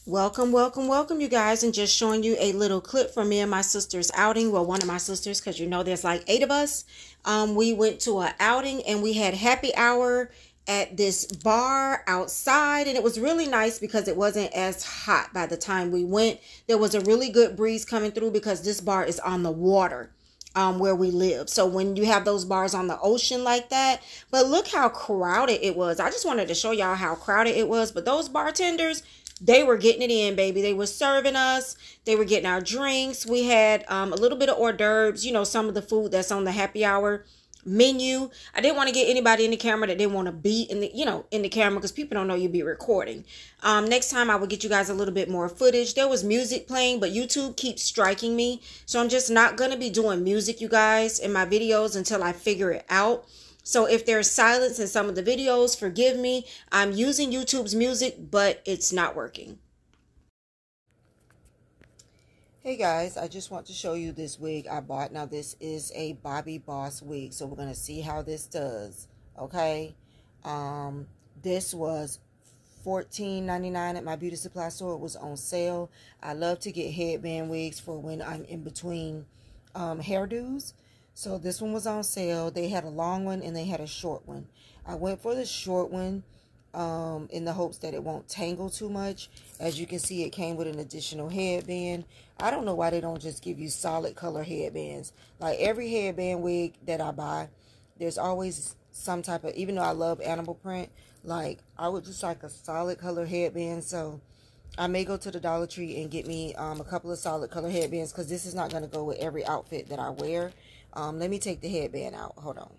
Welcome, welcome, welcome, you guys, and just showing you a little clip from me and my sister's outing. Well, one of my sisters, because you know there's like 8 of us. We went to an outing and we had happy hour at this bar outside, and it was really nice because it wasn't as hot by the time we went. There was a really good breeze coming through because this bar is on the water. Where we live. So when you have those bars on the ocean like that, but look how crowded it was. I just wanted to show y'all how crowded it was, but those bartenders, they were getting it in, baby. They were serving us. They were getting our drinks. We had a little bit of hors d'oeuvres, you know, some of the food that's on the happy hour menu. I didn't want to get anybody in the camera that didn't want to be in the, in the camera, because people don't know you be recording. Next time I will get you guys a little bit more footage. There was music playing, but YouTube keeps striking me. So I'm just not going to be doing music, you guys, in my videos until I figure it out. So if there's silence in some of the videos, forgive me. I'm using YouTube's music, but it's not working. Hey guys, I just want to show you this wig I bought. Now this is a Bobbi Boss wig, so we're going to see how this does, okay? This was $14.99 at my beauty supply store. It was on sale. I love to get headband wigs for when I'm in between hairdos. So this one was on sale. They had a long one and they had a short one. I went for the short one in the hopes that it won't tangle too much. As you can see, it came with an additional headband. I don't know why they don't just give you solid color headbands. Like every headband wig that I buy, there's always some type of, even though I love animal print, like I would just like a solid color headband. So I may go to the Dollar Tree and get me a couple of solid color headbands, because this is not going to go with every outfit that I wear. Let me take the headband out. Hold on.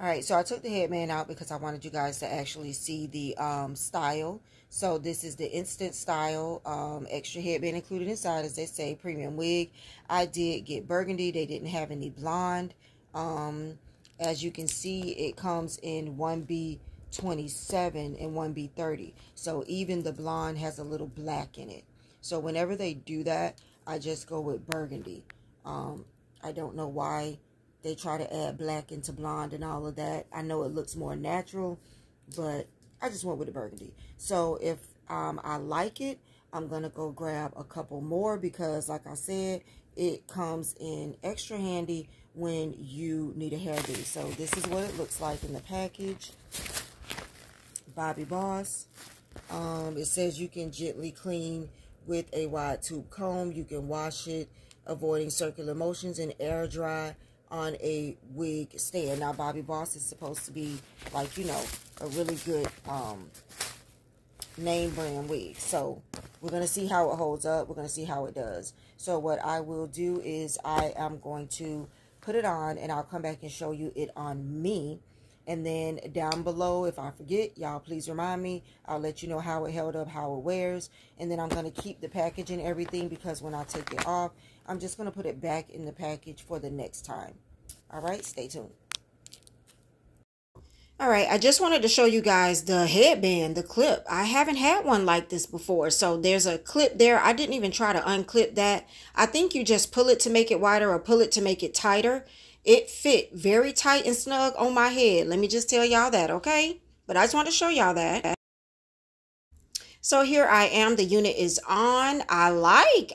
Alright, so I took the headband out because I wanted you guys to actually see the style. So this is the instant style, extra headband included inside, as they say, premium wig. I did get burgundy. They didn't have any blonde. As you can see, it comes in 1B27 and 1B30. So even the blonde has a little black in it. So whenever they do that, I just go with burgundy. I don't know why they try to add black into blonde and all of that. I know it looks more natural, but I just went with the burgundy. So if I like it, I'm going to go grab a couple more, because like I said, it comes in extra handy when you need a hairdo. So this is what it looks like in the package. Bobbi Boss. It says you can gently clean with a wide tube comb. You can wash it, avoiding circular motions, and air dry on a wig stand. Now Bobbi Boss is supposed to be like, you know, a really good name brand wig. So we're going to see how it holds up. We're going to see how it does. So what I will do is I am going to put it on, and I'll come back and show you it on me. And then down below, if I forget, y'all please remind me. I'll let you know how it held up, how it wears. And then I'm going to keep the package and everything, because when I take it off, I'm just going to put it back in the package for the next time. All right, stay tuned. All right, I just wanted to show you guys the headband, the clip. I haven't had one like this before. So there's a clip there. I didn't even try to unclip that. I think you just pull it to make it wider or pull it to make it tighter. It fit very tight and snug on my head. Let me just tell y'all that, okay? But I just want to show y'all that. So here I am. The unit is on. I like.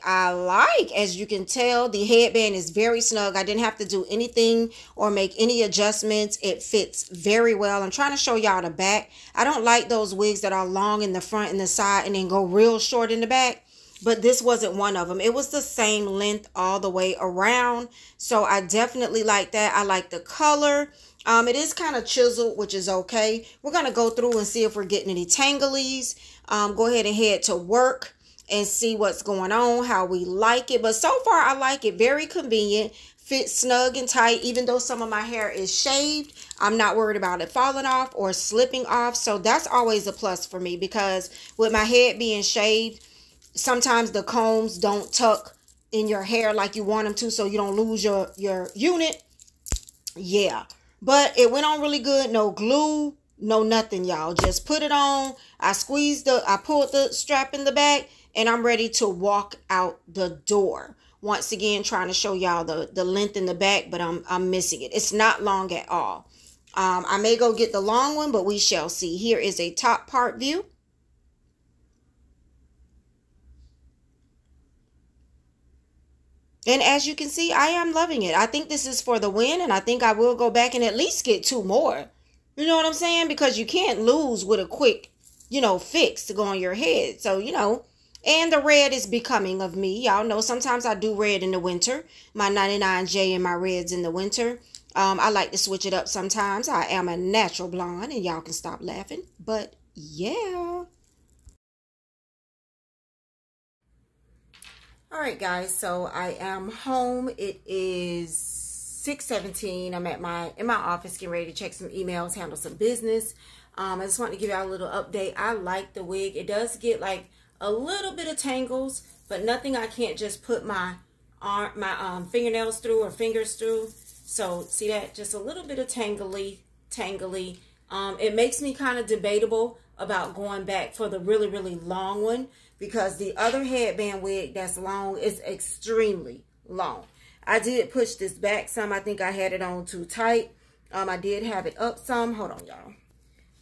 As you can tell, the headband is very snug. I didn't have to do anything or make any adjustments. It fits very well. I'm trying to show y'all the back. I don't like those wigs that are long in the front and the side and then go real short in the back. But this wasn't one of them. It was the same length all the way around. So I definitely like that. I like the color. It is kind of chiseled, which is okay. We're going to go through and see if we're getting any tanglies. Go ahead and head to work and see what's going on, how we like it. But so far, I like it. Very convenient. Fits snug and tight. Even though some of my hair is shaved, I'm not worried about it falling off or slipping off. So that's always a plus for me, because with my head being shaved, sometimes the combs don't tuck in your hair like you want them to, so you don't lose your unit. Yeah. But it went on really good. No glue, no nothing, y'all. Just put it on. I pulled the strap in the back, and I'm ready to walk out the door. Once again, trying to show y'all the length in the back, but I'm missing it. It's not long at all. I may go get the long one, but we shall see. Here is a top part view. And as you can see, I am loving it. I think this is for the win, and I think I will go back and at least get 2 more. You know what I'm saying? Because you can't lose with a quick, fix to go on your head. So, and the red is becoming of me. Y'all know sometimes I do red in the winter. My 99J and my reds in the winter. I like to switch it up sometimes. I am a natural blonde, and y'all can stop laughing. But yeah. All right, guys. So I am home. It is 6:17. I'm in my office getting ready to check some emails, handle some business. I just want to give y'all a little update. I like the wig. It does get like a little bit of tangles, but nothing I can't just put my fingernails through or fingers through. So see that? Just a little bit of tangly. It makes me kind of debatable about going back for the really, really long one, because the other headband wig that's long is extremely long. I did push this back some. I think I had it on too tight. I did have it up some. Hold on, y'all.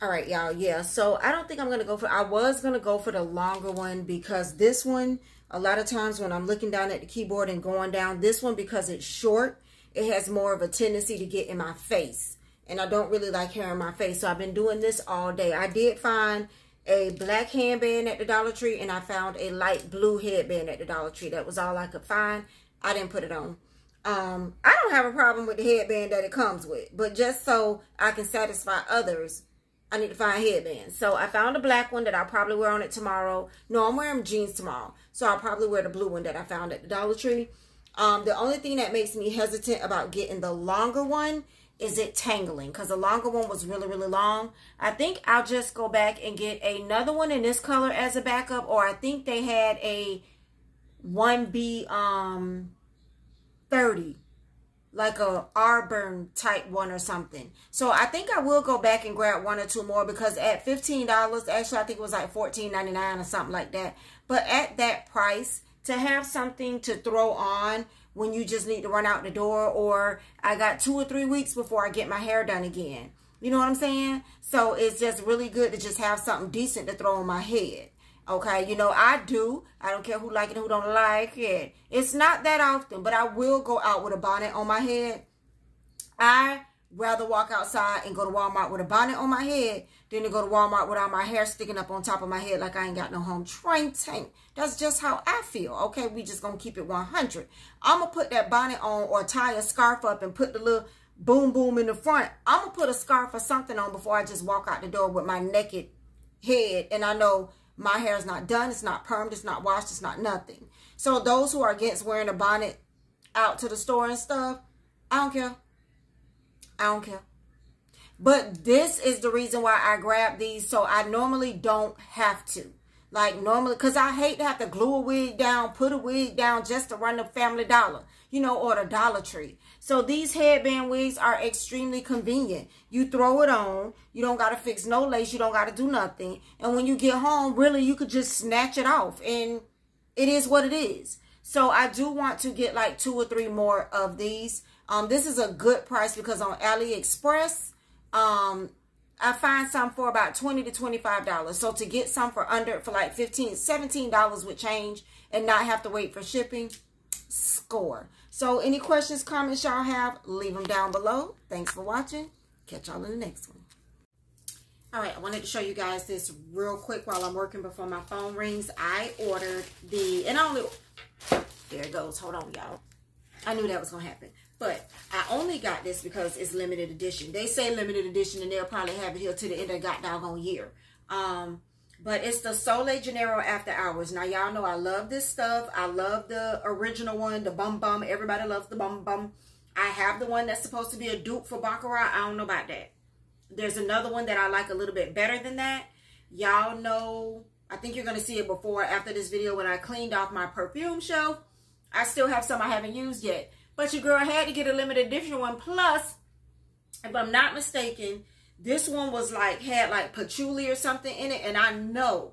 All right, y'all. Yeah, so I don't think I'm going to go for, I was going to go for the longer one, because this one, a lot of times when I'm looking down at the keyboard and going down, this one, because it's short, it has more of a tendency to get in my face. And I don't really like hair in my face. So I've been doing this all day. I did find a black headband at the Dollar Tree, and I found a light blue headband at the Dollar Tree. That was all I could find. I didn't put it on. I don't have a problem with the headband that it comes with, but just so I can satisfy others, I need to find headbands. So I found a black one that I'll probably wear on it tomorrow. No, I'm wearing jeans tomorrow. So I'll probably wear the blue one that I found at the Dollar Tree. The only thing that makes me hesitant about getting the longer one is it tangling, because the longer one was really, really long. I think I'll just go back and get another one in this color as a backup, or I think they had a 1B 30, like a Auburn type one or something. So I think I will go back and grab 1 or 2 more, because at $15, actually I think it was like $14.99 or something like that. But at that price, to have something to throw on when you just need to run out the door, or I got 2 or 3 weeks before I get my hair done again. You know what I'm saying? So it's just really good to just have something decent to throw on my head. Okay, I don't care who like it, who don't like it. It's not that often, but I will go out with a bonnet on my head. I rather walk outside and go to Walmart with a bonnet on my head than to go to Walmart with all my hair sticking up on top of my head like I ain't got no home train tank. That's just how I feel. Okay, we just gonna keep it 100. I'm gonna put that bonnet on, or tie a scarf up and put the little boom boom in the front. I'm gonna put a scarf or something on before I just walk out the door with my naked head, and I know my hair is not done, it's not permed, it's not washed, it's not nothing. So those who are against wearing a bonnet out to the store and stuff, I don't care. I don't care. But this is the reason why I grab these. So I normally don't have to. Like normally, because I hate to have to glue a wig down, put a wig down just to run the Family Dollar, or the Dollar Tree. So these headband wigs are extremely convenient. You throw it on. You don't got to fix no lace. You don't got to do nothing. And when you get home, really, you could just snatch it off. And it is what it is. So I do want to get like 2 or 3 more of these. This is a good price, because on AliExpress, I find some for about $20 to $25. So to get some for like $15, $17 with change and not have to wait for shipping, score. So any questions, comments y'all have, leave them down below. Thanks for watching. Catch y'all in the next one. All right, I wanted to show you guys this real quick while I'm working before my phone rings. I ordered there it goes. Hold on, y'all. I knew that was going to happen. But I only got this because it's limited edition. They say limited edition, and they'll probably have it here to the end of the doggone year. But it's the Soleil Janeiro After Hours. Now, y'all know I love this stuff. I love the original one, the Bum Bum. Everybody loves the Bum Bum. I have the one that's supposed to be a dupe for Baccarat. I don't know about that. There's another one that I like a little bit better than that. Y'all know, I think you're going to see it before after this video when I cleaned off my perfume shelf. I still have some I haven't used yet. But your girl had to get a limited edition one. Plus, if I'm not mistaken, this one was had like patchouli or something in it. And I know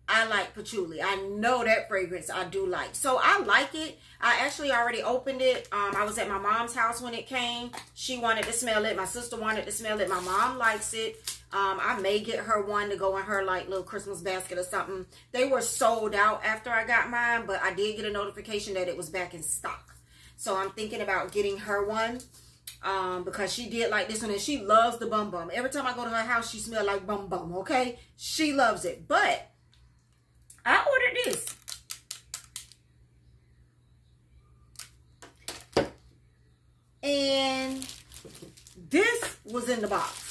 I like patchouli. I know that fragrance I do like. So I like it. I actually already opened it. I was at my mom's house when it came. She wanted to smell it. My sister wanted to smell it. My mom likes it. I may get her one to go in her like little Christmas basket or something. They were sold out after I got mine, but I did get a notification that it was back in stock. So I'm thinking about getting her one. Because she did like this one, and she loves the bum bum. Every time I go to her house, she smells like bum bum, okay? She loves it. But I ordered this. And this was in the box.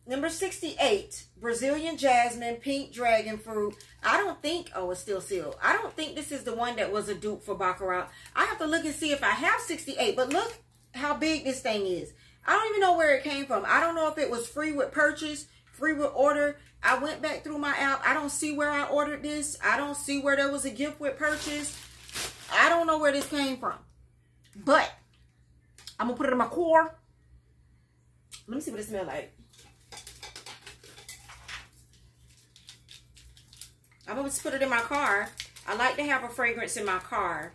Number 68, Brazilian Jasmine, Pink Dragon Fruit. I don't think, oh, it's still sealed. I don't think this is the one that was a dupe for Baccarat. I have to look and see if I have 68, but look how big this thing is. I don't even know where it came from. I don't know if it was free with purchase, free with order. I went back through my app. I don't see where I ordered this. I don't see where there was a gift with purchase. I don't know where this came from. But I'm going to put it in my car. Let me see what it smells like. I'm going to put it in my car. I like to have a fragrance in my car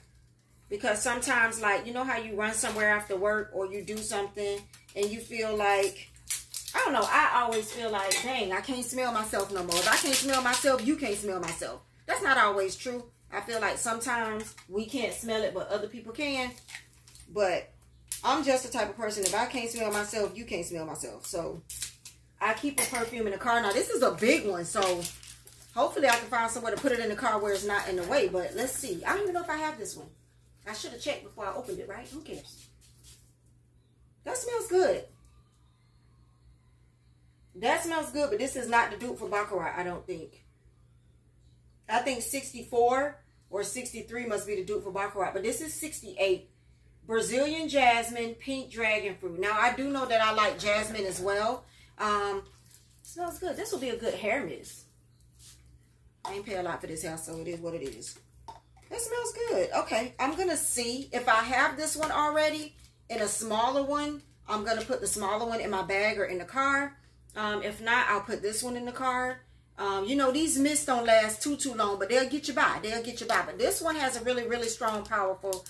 because sometimes, like, you know how you run somewhere after work or you do something and you feel like, I don't know, I always feel like, dang, I can't smell myself no more. If I can't smell myself, you can't smell myself. That's not always true. I feel like sometimes we can't smell it, but other people can. But I'm just the type of person, if I can't smell myself, you can't smell myself. So I keep a perfume in the car. Now, this is a big one, so hopefully I can find somewhere to put it in the car where it's not in the way. But let's see. I don't even know if I have this one. I should have checked before I opened it, right? Who cares? That smells good. That smells good, but this is not the dupe for Baccarat, I don't think. I think 64 or 63 must be the dupe for Baccarat. But this is 68. Brazilian Jasmine, Pink Dragon Fruit. Now, I do know that I like jasmine as well. Smells good. This will be a good hair mist. I ain't pay a lot for this house, so it is what it is. It smells good. Okay, I'm going to see if I have this one already in a smaller one. I'm going to put the smaller one in my bag or in the car. If not, I'll put this one in the car. You know, these mists don't last too long, but they'll get you by. They'll get you by. But this one has a really strong, powerful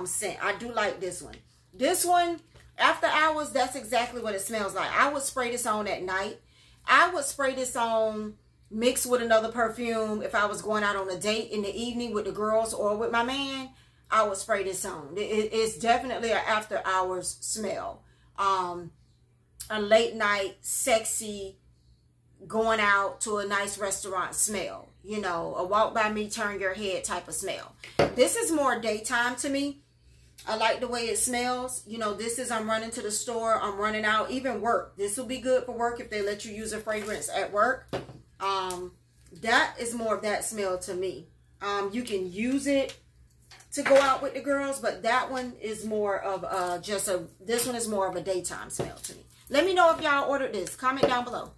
scent. I do like this one. This one, after hours, that's exactly what it smells like. I would spray this on at night. I would spray this on mixed with another perfume. If I was going out on a date in the evening with the girls or with my man, I would spray this on. It's definitely an after hours smell. A late night, sexy, going out to a nice restaurant smell. You know, a walk by me, turn your head type of smell. This is more daytime to me. I like the way it smells. You know, this is, I'm running to the store, I'm running out, even work. This will be good for work if they let you use a fragrance at work. That is more of that smell to me. You can use it to go out with the girls, but that one is more of this one is more of a daytime smell to me. Let me know if y'all ordered this. Comment down below.